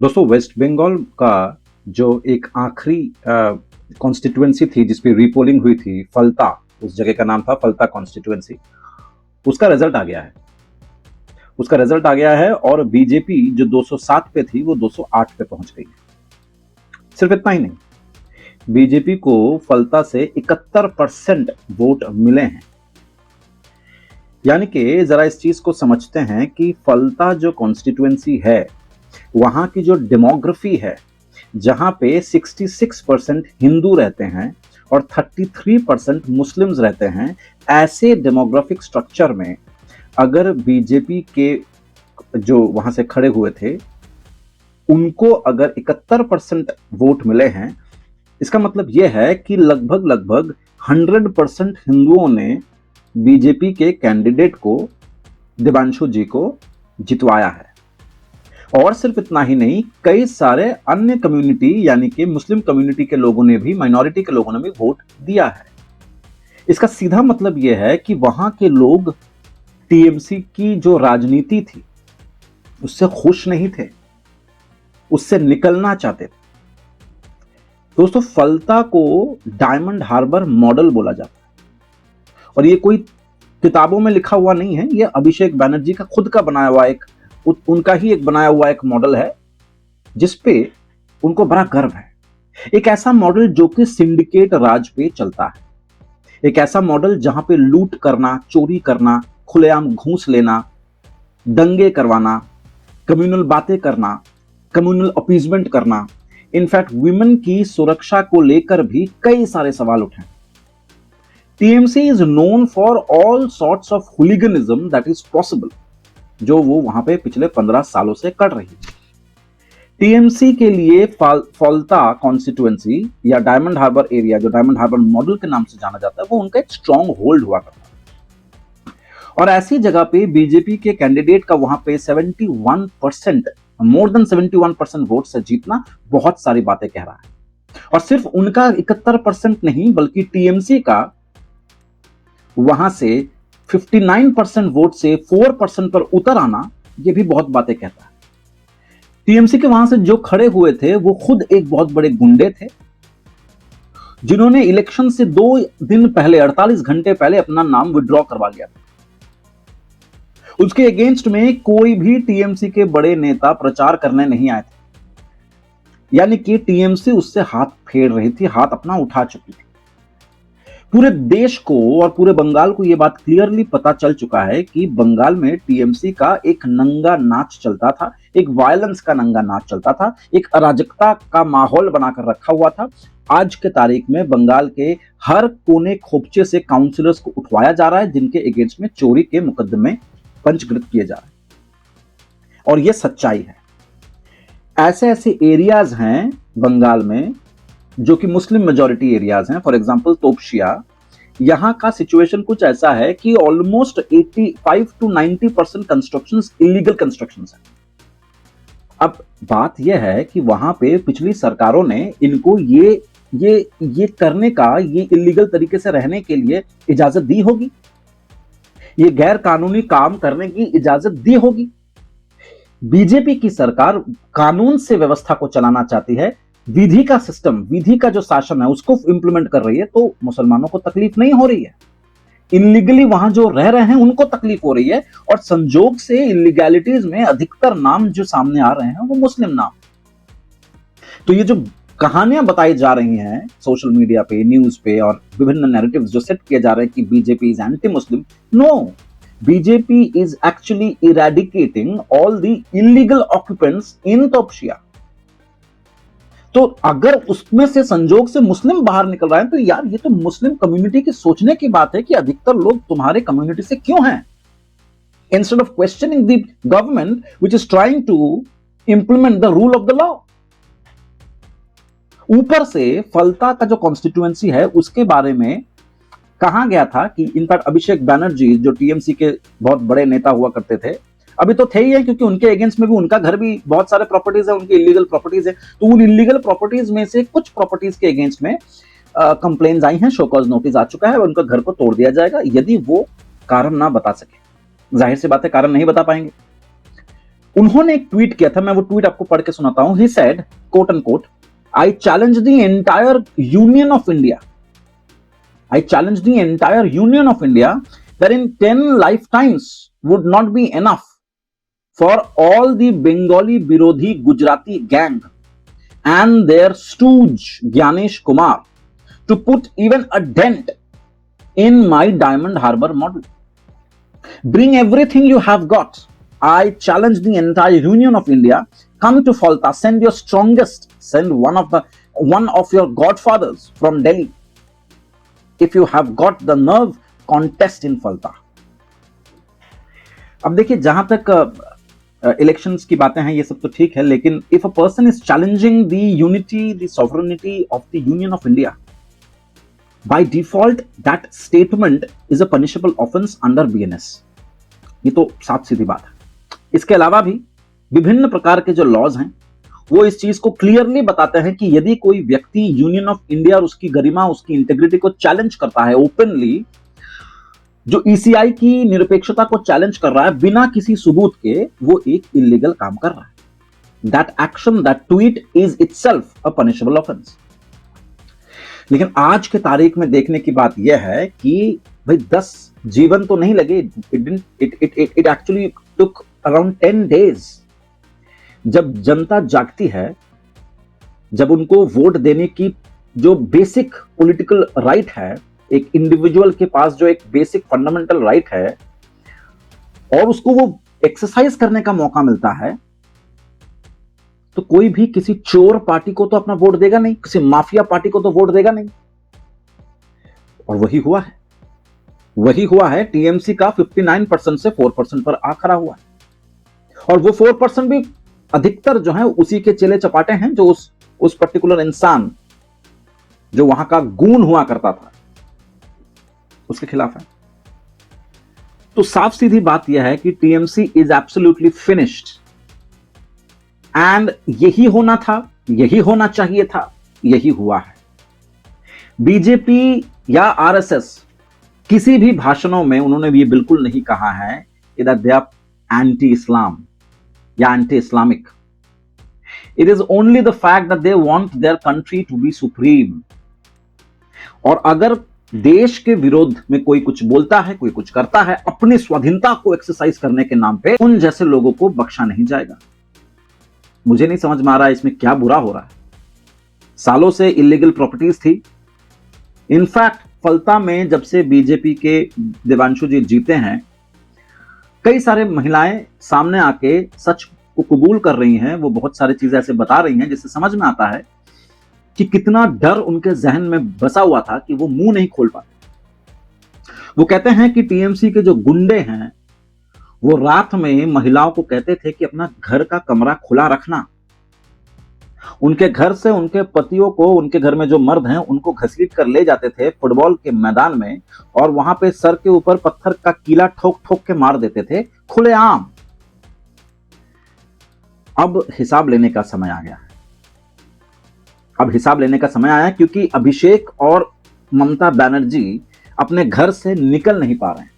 दोस्तों, वेस्ट बंगाल का जो एक आखिरी कॉन्स्टिट्यूएंसी थी जिसपे रीपोलिंग हुई थी, फलता, उस जगह का नाम था फलता कॉन्स्टिट्यूएंसी। उसका रिजल्ट आ गया है। उसका रिजल्ट आ गया है और बीजेपी जो 207 पे थी वो 208 पे पहुंच गई है। सिर्फ इतना ही नहीं, बीजेपी को फलता से 71% वोट मिले हैं। यानी कि जरा इस चीज को समझते हैं कि फलता जो कॉन्स्टिट्यूएंसी है, वहां की जो डेमोग्राफी है, जहां पे 66% हिंदू रहते हैं और 33% मुस्लिम्स रहते हैं, ऐसे डेमोग्राफिक स्ट्रक्चर में अगर बीजेपी के जो वहां से खड़े हुए थे उनको अगर 71% वोट मिले हैं, इसका मतलब यह है कि लगभग लगभग 100% हिंदुओं ने बीजेपी के कैंडिडेट को, दिवांशु जी को, जितवाया है। और सिर्फ इतना ही नहीं, कई सारे अन्य कम्युनिटी यानी कि मुस्लिम कम्युनिटी के लोगों ने भी, माइनॉरिटी के लोगों ने भी वोट दिया है। इसका सीधा मतलब यह है कि वहां के लोग टीएमसी की जो राजनीति थी उससे खुश नहीं थे, उससे निकलना चाहते थे। दोस्तों, फलता को डायमंड हार्बर मॉडल बोला जाता है और ये कोई किताबों में लिखा हुआ नहीं है, ये अभिषेक बैनर्जी का खुद का बनाया हुआ एक, उनका ही एक बनाया हुआ एक मॉडल है जिसपे उनको बड़ा गर्व है। एक ऐसा मॉडल जो कि सिंडिकेट राज पे चलता है, एक ऐसा मॉडल जहां पे लूट करना, चोरी करना, खुलेआम घूस लेना, दंगे करवाना, कम्युनल बातें करना, कम्युनल अपीजमेंट करना, इनफैक्ट वुमेन की सुरक्षा को लेकर भी कई सारे सवाल उठे। TMC is known for all sorts of hooliganism that is possible, जो वो वहां पे पिछले 15 सालों से कर रही है। टीएमसी के लिए फलता कॉन्स्टिट्यूएंसी या डायमंड हार्बर एरिया, जो डायमंड हार्बर मॉडल के नाम से जाना जाता है, वो उनका एक स्ट्रॉन्ग होल्ड हुआ करता है। और ऐसी जगह पे बीजेपी के कैंडिडेट का वहां पे 71%, मोर देन 71% वोट से जीतना बहुत सारी बातें कह रहा है। और सिर्फ उनका 71% नहीं, बल्कि टीएमसी का वहां से 59% वोट से 4% पर उतर आना, यह भी बहुत बातें कहता है। टीएमसी के वहां से जो खड़े हुए थे वो खुद एक बहुत बड़े गुंडे थे, जिन्होंने इलेक्शन से 2 दिन पहले, 48 घंटे पहले अपना नाम विड्रॉ करवा लिया था। उसके अगेंस्ट में कोई भी टीएमसी के बड़े नेता प्रचार करने नहीं आए थे। यानी कि टीएमसी उससे हाथ फेर रही थी, हाथ अपना उठा चुकी थी। पूरे देश को और पूरे बंगाल को यह बात क्लियरली पता चल चुका है कि बंगाल में टीएमसी का एक नंगा नाच चलता था, एक वायलेंस का नंगा नाच चलता था, एक अराजकता का माहौल बनाकर रखा हुआ था। आज के तारीख में बंगाल के हर कोने खोपचे से काउंसिलर्स को उठवाया जा रहा है, जिनके अगेंस्ट में चोरी के मुकदमे पंजीकृत किए जा रहे हैं। और यह सच्चाई है। ऐसे ऐसे एरियाज हैं बंगाल में जो कि मुस्लिम मेजॉरिटी एरियाज हैं। फॉर एग्जांपल तोपशिया, यहां का सिचुएशन कुछ ऐसा है कि almost 85 to 90% constructions illegal constructions हैं। अब बात यह है कि वहां पे पिछली सरकारों ने इनको ये करने का, ये इलीगल तरीके से रहने के लिए इजाजत दी होगी, ये गैर कानूनी काम करने की इजाजत दी होगी। बीजेपी की सरकार कानून से व्यवस्था को चलाना चाहती है, विधि का सिस्टम, विधि का जो शासन है उसको इंप्लीमेंट कर रही है, तो मुसलमानों को तकलीफ नहीं हो रही है। इलीगली वहां जो रह रहे हैं उनको तकलीफ हो रही है। और संजोग से इलीगैलिटीज में अधिकतर नाम जो सामने आ रहे हैं वो मुस्लिम नाम। तो ये जो कहानियां बताई जा रही हैं सोशल मीडिया पे, न्यूज पे, और विभिन्न नैरेटिव्स जो सेट किए जा रहे हैं कि BJP is anti Muslim, no, BJP is actually eradicating all the illegal occupants in Topsia. तो अगर उसमें से संजोग से मुस्लिम बाहर निकल रहे हैं तो यार ये तो मुस्लिम कम्युनिटी की सोचने की बात है कि अधिकतर लोग तुम्हारे कम्युनिटी से क्यों हैं, instead of questioning the government which is trying to implement the rule of the law. ऊपर से फलता का जो कॉन्स्टिट्यूएंसी है उसके बारे में कहा गया था कि इनफैक्ट अभिषेक बैनर्जी जो टीएमसी के बहुत बड़े नेता हुआ करते थे, अभी तो थे ही है क्योंकि उनके अगेंस्ट में भी उनका घर भी बहुत सारे प्रॉपर्टीज है, उनकी इलीगल प्रॉपर्टीज है, तो उन इलीगल प्रॉपर्टीज में से कुछ प्रॉपर्टीज के अगेंस्ट में कंप्लेन्स आई हैं, शो कॉज नोटिस आ चुका है, उनका घर को तोड़ दिया जाएगा यदि वो कारण ना बता सके। जाहिर सी बात है कारण नहीं बता पाएंगे। उन्होंने एक ट्वीट किया था, मैं वो ट्वीट आपको पढ़ के सुनाता हूं। He said, quote and quote, I challenge the entire Union of India, I challenge the entire Union of India that in 10 lifetimes would not be enough for all the Bengali Birodhi Gujarati gang and their stooge Gyanesh Kumar to put even a dent in my Diamond Harbour model. Bring everything you have got. I challenge the entire Union of India. Come to Falta. Send your strongest. Send one of your godfathers from Delhi. If you have got the nerve, contest in Falta. अब देखिए, जहां तक elections की बातें हैं ये सब तो ठीक है, लेकिन if a person is challenging the unity, the sovereignty of the union of India, by default that statement is a punishable offence under BNS. ये तो साफ सीधी बात है। इसके अलावा भी विभिन्न प्रकार के जो लॉज हैं वो इस चीज को क्लियरली बताते हैं कि यदि कोई व्यक्ति यूनियन ऑफ इंडिया और उसकी गरिमा, उसकी इंटेग्रिटी को चैलेंज करता है ओपनली, जो ईसीआई की निरपेक्षता को चैलेंज कर रहा है बिना किसी सबूत के, वो एक इलीगल काम कर रहा है। That action, that tweet is itself a punishable offence. लेकिन आज के तारीख में देखने की बात यह है कि भाई 10 जीवन तो नहीं लगे, it actually took around 10 days। जब जनता जागती है, जब उनको वोट देने की जो बेसिक पॉलिटिकल राइट है, एक इंडिविजुअल के पास जो एक बेसिक फंडामेंटल राइट है, और उसको वो एक्सरसाइज करने का मौका मिलता है, तो कोई भी किसी चोर पार्टी को तो अपना वोट देगा नहीं, किसी माफिया पार्टी को तो वोट देगा नहीं। और वही हुआ है। टीएमसी का 59% से 4% पर आ खड़ा हुआ है, और वो 4% भी अधिकतर जो है उसी के चेले चपाटे हैं जो उस पर्टिकुलर इंसान जो वहां का गून हुआ करता था उसके खिलाफ है। तो साफ सीधी बात यह है कि TMC is absolutely finished, and यही होना था, यही होना चाहिए था, यही हुआ है। बीजेपी या आरएसएस किसी भी भाषणों में उन्होंने ये बिल्कुल नहीं कहा है कि that they are anti Islam या anti Islamic. It is only the fact that they want their country to be supreme. और अगर देश के विरोध में कोई कुछ बोलता है, कोई कुछ करता है, अपनी स्वाधीनता को एक्सरसाइज करने के नाम पे, उन जैसे लोगों को बख्शा नहीं जाएगा। मुझे नहीं समझ में आ रहा है इसमें क्या बुरा हो रहा है। सालों से इलीगल प्रॉपर्टीज थी। इनफैक्ट फलता में जब से बीजेपी के देवांशु जी जीते हैं, कई सारे महिलाएं सामने आके सच को कबूल कर रही हैं। वो बहुत सारी चीजें ऐसे बता रही हैं जिससे समझ में आता है कि कितना डर उनके जहन में बसा हुआ था कि वो मुंह नहीं खोल पाते। वो कहते हैं कि टीएमसी के जो गुंडे हैं वो रात में महिलाओं को कहते थे कि अपना घर का कमरा खुला रखना। उनके घर से उनके पतियों को, उनके घर में जो मर्द हैं उनको घसीट कर ले जाते थे फुटबॉल के मैदान में, और वहां पे सर के ऊपर पत्थर का कीला ठोक ठोक के मार देते थे खुलेआम। अब हिसाब लेने का समय आ गया है। अब हिसाब लेने का समय आया क्योंकि अभिषेक और ममता बनर्जी अपने घर से निकल नहीं पा रहे हैं।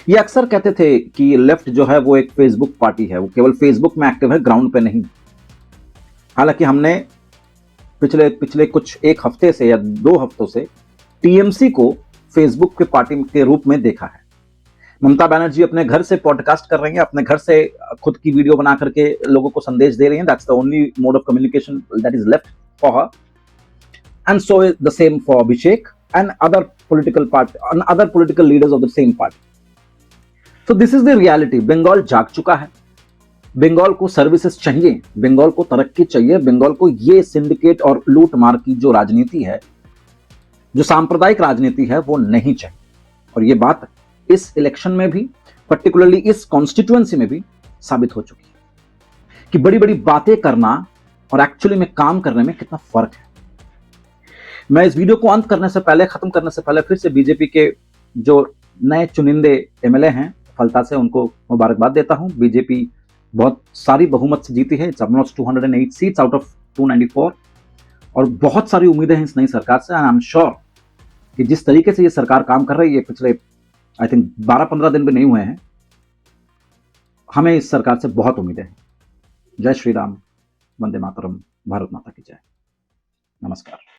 ये अक्सर कहते थे कि लेफ्ट जो है वो एक फेसबुक पार्टी है, वो केवल फेसबुक में एक्टिव है, ग्राउंड पे नहीं। हालांकि हमने पिछले कुछ एक हफ्ते से या 2 हफ्तों से टीएमसी को फेसबुक के पार्टी के रूप में देखा है। ममता बनर्जी अपने घर से पॉडकास्ट कर रही हैं, अपने घर से खुद की वीडियो बना करके लोगों को संदेश दे रही हैं। That's the only mode of communication that is left for her, and so is the same for Abhishek and other political leaders of the same party. So this is the reality. Bengal जाग चुका है। बंगाल को सर्विसेज चाहिए, बंगाल को तरक्की चाहिए, बंगाल को ये सिंडिकेट और लूट मार की जो राजनीति है, जो सांप्रदायिक राजनीति है, वो नहीं चाहिए। और ये बात इस इलेक्शन में भी, पर्टिकुलरली इस कॉन्स्टिट्यूएंसी में भी साबित हो चुकी है कि बड़ी बड़ी बातें करना और एक्चुअली में काम करने में कितना फर्क है। मैं इस वीडियो को अंत करने से पहले, खत्म करने से पहले, फिर से बीजेपी के जो नए चुनिंदे एमएलए हैं फलता से, उनको मुबारकबाद देता हूं। बीजेपी बहुत सारी बहुमत से जीती है। It's almost 208 seats out of 294, और बहुत सारी उम्मीदें हैं इस नई सरकार से। एंड आई एम श्योर कि जिस तरीके से ये सरकार काम कर रही है, पिछले आई थिंक 12-15 दिन भी नहीं हुए हैं, हमें इस सरकार से बहुत उम्मीदें हैं। जय श्री राम, वंदे मातरम, भारत माता की जय। नमस्कार।